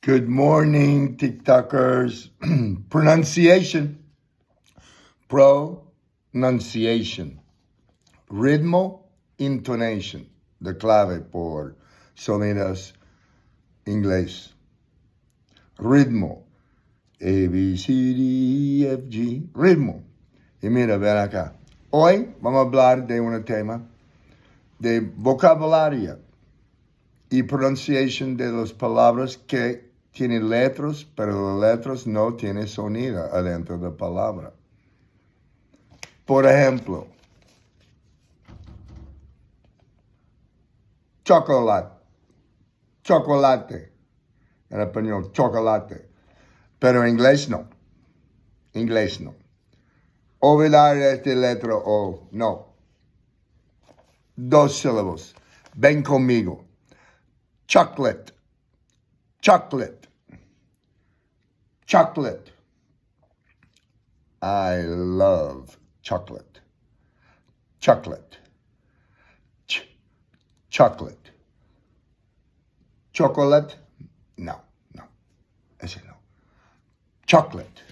Good morning, TikTokers. Pronunciation. Pronunciation. Ritmo, intonation. De clave por sonidos inglés. Ritmo. A, B, C, D, E, F, G. Ritmo. Y mira, ven acá. Hoy vamos a hablar de un tema de vocabulario y pronunciación de las palabras que tienen letras, pero las letras no tienen sonido adentro de la palabra. Por ejemplo, chocolate. Chocolate. En español, chocolate. Pero en inglés no. Inglés no. Olvidar esta letra O. No. Dos sílabos. Ven conmigo. Chocolate. Chocolate. Chocolate. I love chocolate. Chocolate. Chocolate. Chocolate? No. Ese no. Chocolate.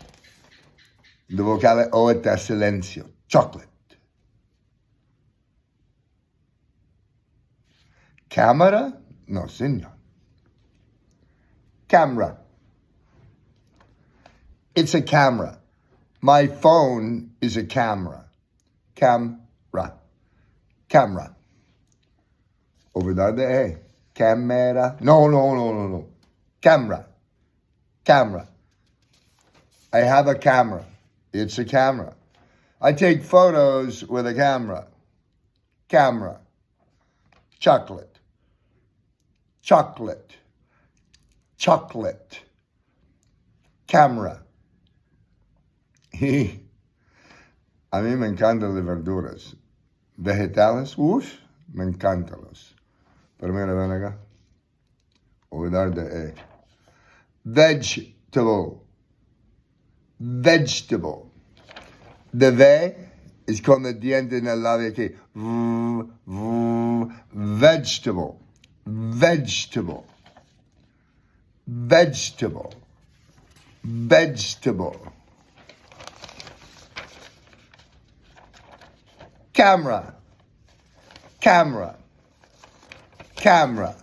De vocale O está silencio. Chocolate. Cámara? No, señor. Camera. It's a camera. My phone is a camera. Camera. Camera. Olvidar de E. Camera. No. Camera. Camera. I have a camera. It's a camera. I take photos with a camera. Camera. Chocolate. Chocolate. Chocolate. Camera. A mí me encantan las verduras. Vegetales, me encantan los. Pero mira, ven acá. Olvidar de E. Vegetable. Vegetable. De V es con el diente en el labio aquí. Vegetable. Vegetable. Vegetable. Vegetable. Camera. Camera. Camera.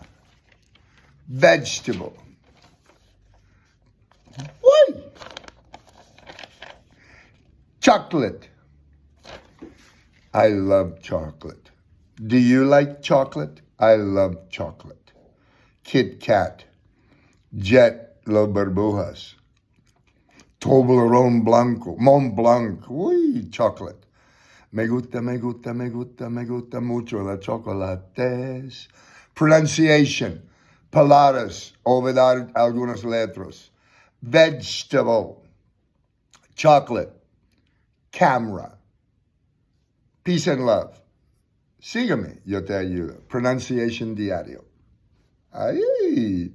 Vegetable. What? Chocolate. I love chocolate. Do you like chocolate? I love chocolate. Kit Kat. Jet Los Burbujas. Toblerone Blanco. Mont Blanc. Uy, chocolate. Me gusta mucho la chocolates. Pronunciation. Palabras. Olvidar algunas letras. Vegetable. Chocolate. Camera. Peace and love. Sígueme, yo te ayudo. Pronunciation diario. Ay.